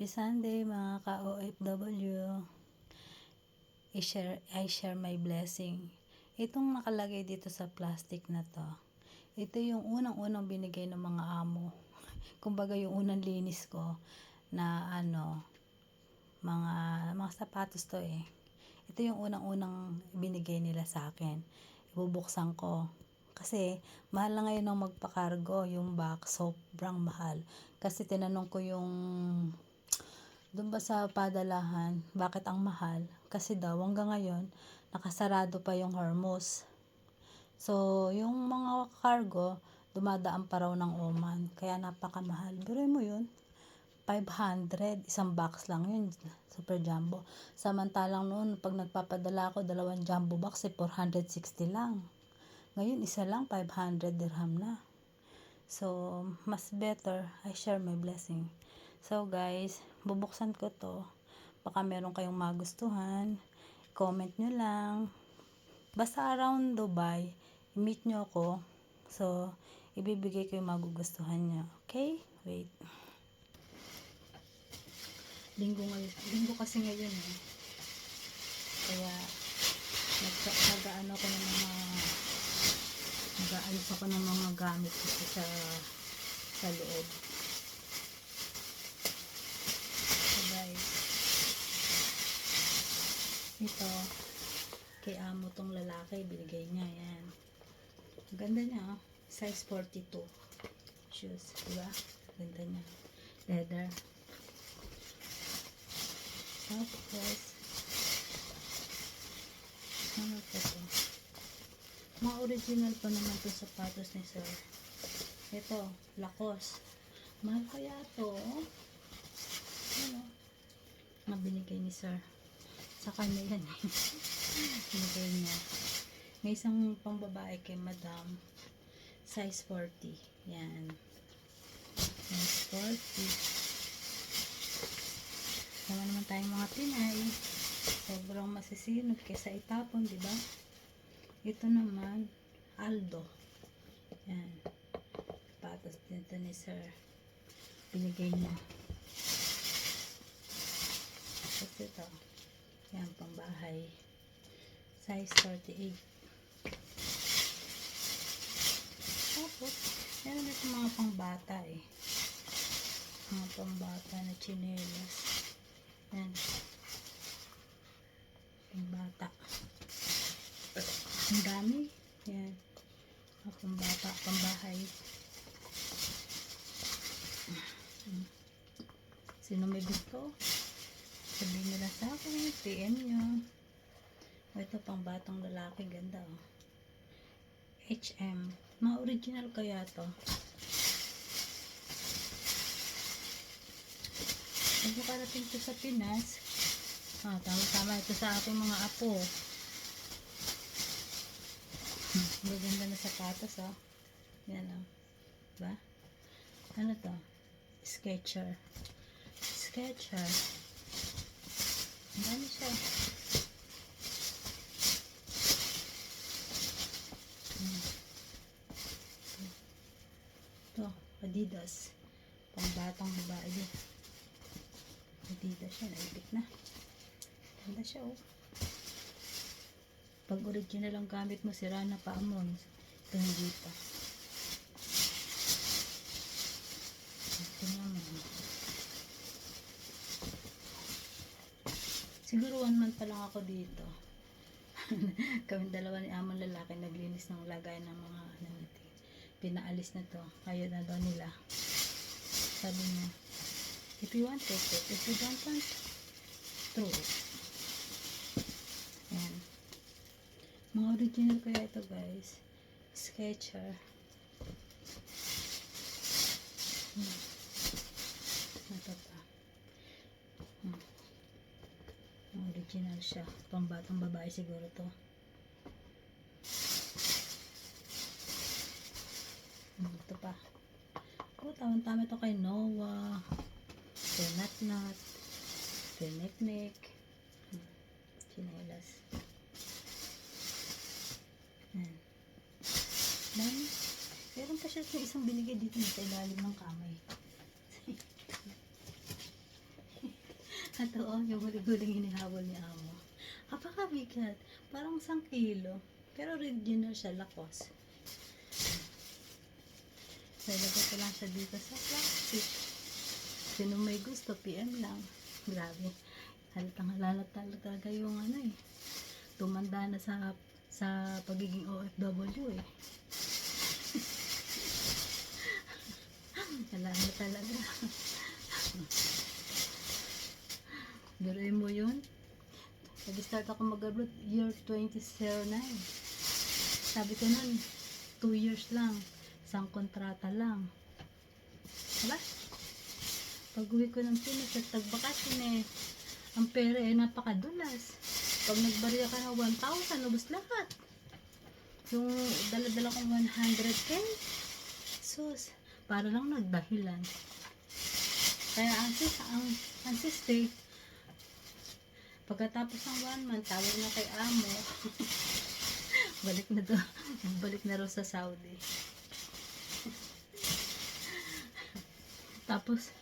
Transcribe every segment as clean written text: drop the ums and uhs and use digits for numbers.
Happy Sunday mga ka-OFW. I share my blessing. Itong nakalagay dito sa plastic na to, ito yung unang-unang binigay ng mga amo. Kumbaga yung unang linis ko na mga sapatos to eh. Ito yung unang-unang binigay nila sa akin. Ibubuksan ko. Kasi mahal na ngayon ng magpakargo yung box, sobrang mahal. Kasi tinanong ko yung doon ba sa padalahan, bakit ang mahal? Kasi daw hanggang ngayon, nakasarado pa yung Hormuz. So, yung mga cargo, dumadaan pa raw ng Oman. Kaya napakamahal. Pero mo yun, 500, isang box lang yun, super jumbo. Samantalang noon, pag nagpapadala ako, 2 jumbo box, 460 lang. Ngayon, isa lang, 500 dirham na. So, mas better, I share my blessing. So guys, bubuksan ko to. Baka meron kayong magustuhan. Comment nyo lang. Basta around Dubai, i-meet nyo ako. So, ibibigay ko yung magugustuhan nyo. Okay? Wait. Linggo kasi ngayon eh. Kaya, nag-aano ko ng mga nag-aalis ako ng mga gamit kasi sa loob. Guys, ito kay amo tong lalaki, binigay niya yan. Ang ganda niya, oh. Size 42 shoes, diba? Ganda niya, leather. Tapos ano pa to, mga original pa naman to sapatos ni sir. Ito, Lacoste, mahal kaya to, ano na binigay ni sir sa kanya yan eh. Binigay niya. May isang pangbabae kay madam, size 40 yan, size 40. Sama naman tayong mga Pinay, sobrang masisinod kaysa itapon, diba? Ito naman Aldo, yan, patos dito ni sir, binigay niya. Tapos ito, yan, pangbahay, size 38. Tapos, meron dito mga pangbata eh. Mga pangbata na chinelas. Yan. Pangbata. Ang dami. Yan. Mga pangbata, pambahay. Sino may gusto? Sabihin nila sa akin, PM nyo. Ito pang batang lalaki, ganda oh. H&M. Mga original kaya to. Pag nakarating to sa Pinas, tama-tama ito sa aking mga apo. Maganda na sapatos oh. Yan oh. Diba? Ano to? Skechers. Ang dami siya. Ito, Adidas. Pangbatang babae din. Adidas siya, naibig na. Ganda siya oh. Pag original ang gamit mo, sira na pa mo. Ito hindi pa. Ito naman. Siguro 1 month pa lang ako dito. Kaming dalawa ni amang lalaki naglinis ng lagay ng mga pinaalis na to. Kaya na daw nila. Sabi niya, if you want, take it. If you don't want, throw it. Ayan. Mga original kaya ito guys. Skechers. Ito pa. Original siya. Pambatang babae siguro to. Ito pa. Tama-tama ito kay Noah. Kay Natnat. Kay Neknek. Chinelas. Yan. Dami. Meron pa siya isang binigay dito sa ilalim ng kamay. Ito oh, yung huli-huling hinihabol ni amo. Kapakabigat. Parang 1 kilo. Pero original siya, lakos. So, ilagay ko lang siya dito sa plastic. Sino may gusto, PM lang. Grabe. Halatang halala talaga yung ano eh. Tumanda na sa pagiging OFW eh. Wala na talaga. Biruin mo yun. Nag-start ako mag-abroad year 2009. Sabi ko nun, 2 years lang. Isang kontrata lang. Diba? Pag-uwi ko ng Pinas at tagbakasyon eh, ang pera eh napakadulas. Pag nagbarya ka ng 1,000, ubos lahat. Yung dala-dala kong 100k, sus, para lang nagdahilan. Kaya ang sister, pagkatapos ng 1 month, tawag na kay amo. Balik na raw sa Saudi. Tapos,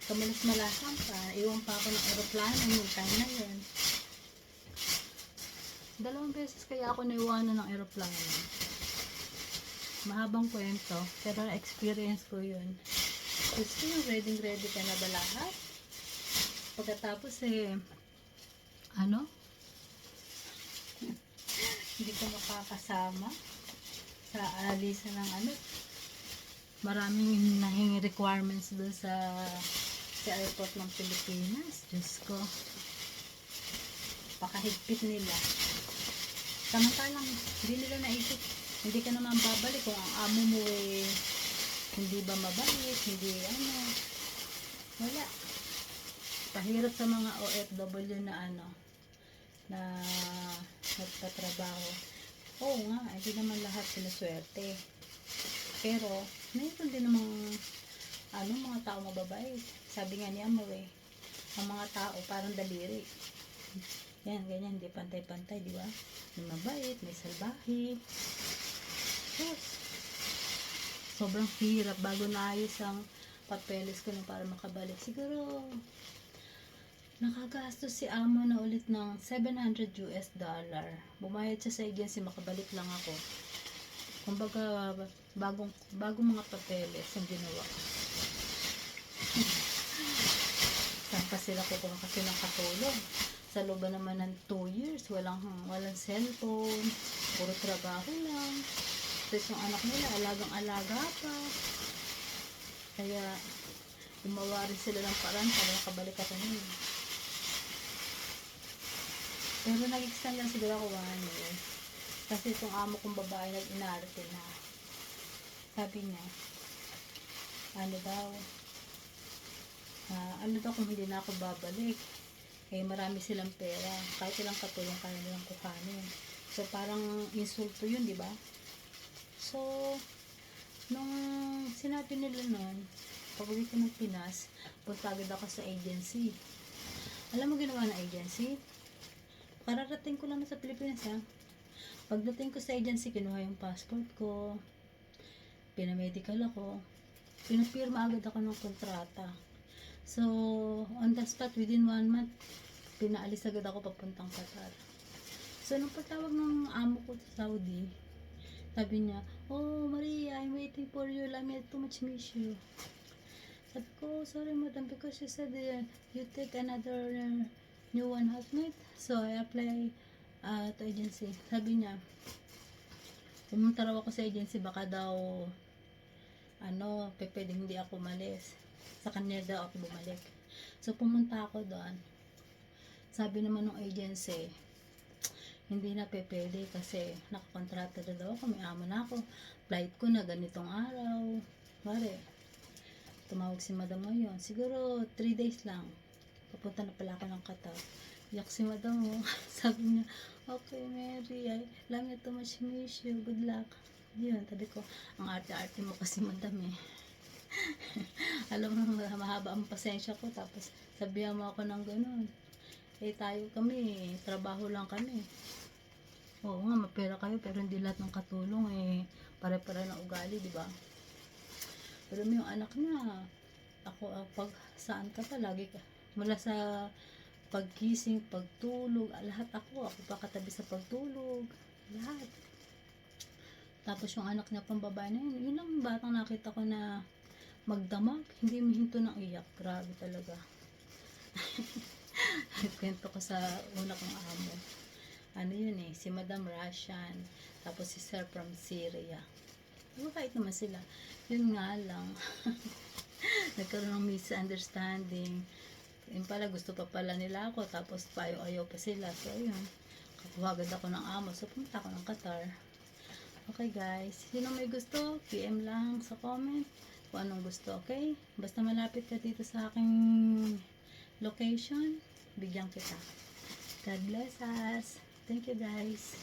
kamalas-malasan pa, iwan pa ako ng aeroplano, yung time na yun. 2 beses kaya ako naiwanan ng aeroplano. Mahabang kwento, pero na-experience ko yun. Gusto yung ready ka na ba lahat? Pagkatapos hindi ka makakasama sa alisan ng maraming nahing requirements doon sa airport ng Pilipinas. Diyos ko, pakahigpit nila. Samantalang hindi nila naisip, hindi ka naman babalik kung ang amo mo hindi ba mabait, hindi wala. Pahirap sa mga OFW na na nagtatrabaho. Oo nga, hindi naman lahat sinuswerte. Pero, mayroon din namang mga tao mababait. Sabi nga ni Amo ang mga tao parang daliri. Yan, ganyan, hindi pantay-pantay, di ba? May mabait, may salbahe. Yes. Sobrang hirap bago naayos ang papeles ko para makabalik. Siguro, nakagastos si Amo na ulit ng $700. Bumayad siya sa agency, makabalik lang ako. Kumbaga, bagong mga papeles ang ginawa. Saan pa sila kukuha kasi ng katulong? Sa loob naman ng 2 years, walang cellphone, puro trabaho lang. Tapos yung anak nila, alagang-alaga pa. Kaya, gumawa rin sila ng paraan para makabalik ako nila. Pero nag-extend lang siguro ako 1 year. Kasi itong amo kong babae nag-inarte na. Sabi niya, daw kung hindi na ako babalik. Marami silang pera. Kahit ilang katulong kaya nilang kukanin. So, parang insulto yun, di ba? So, nung sinabi nila nun, pag-uwi ko ng Pinas, punta agad ako sa agency. Alam mo ginawa ng agency? Kararating ko lang sa Pilipinas, ha? Pagdating ko sa agency, kinuha yung passport ko, pinamedical ako, pinapirma agad ako ng kontrata. So, on the spot, within 1 month, pinaalis agad ako papuntang Qatar. So, nung patawag ng amo ko sa Saudi, sabi niya, "Oh, Maria, I'm waiting for you. I too much miss you." Sabi ko, "Sorry, madam, because you said you take another new one housemate." So, I apply to agency. Sabi niya, pumunta raw ako sa agency, baka daw pwedeng hindi ako umalis. Sa kanya daw ako bumalik. So, pumunta ako doon. Sabi naman ng agency, hindi na pwede kasi nakakontrata na daw ako, may amo na ako. Flight ko na ganitong araw. Pare, tumawag si madam ngayon. Siguro 3 days lang. Papunta na pala ako ng Qatar. Yak si madam mo. Sabi niya, "Okay, Mary, I love you too much, miss you. Good luck." Yun, sabi ko, ang arte-arte mo kasi madam eh. Alam mo, mahaba ang pasensya ko. Tapos, sabihan mo ako ng ganun. Tayo kami, trabaho lang kami. Oo nga, mapera kayo, pero hindi lahat ng katulong pare-pare ng ugali, di ba? Pero yung anak niya, ako, pag saan ka pa, lagi ka, mula sa pagkising, pagtulog, lahat ako pa katabi sa pagtulog, lahat. Tapos yung anak niya pang babae na yun lang batang nakita ko na magdamag, hindi humihinto ng iyak, grabe talaga. Kwento ko sa una kong amo. Ano yun si Madam Russian, tapos si Sir from Syria. Mabait naman sila. Yun nga lang, nagkaroon ng misunderstanding. Yun pala, gusto pa pala nila ako, tapos payo-ayaw pa sila. So, ayun, kakuha agad ako ng amo. So, pumunta ako ng Qatar. Okay, guys. Sino may gusto, PM lang sa comment kung anong gusto, okay? Basta malapit ka dito sa aking location, bigyan kita. God bless us. Thank you, guys.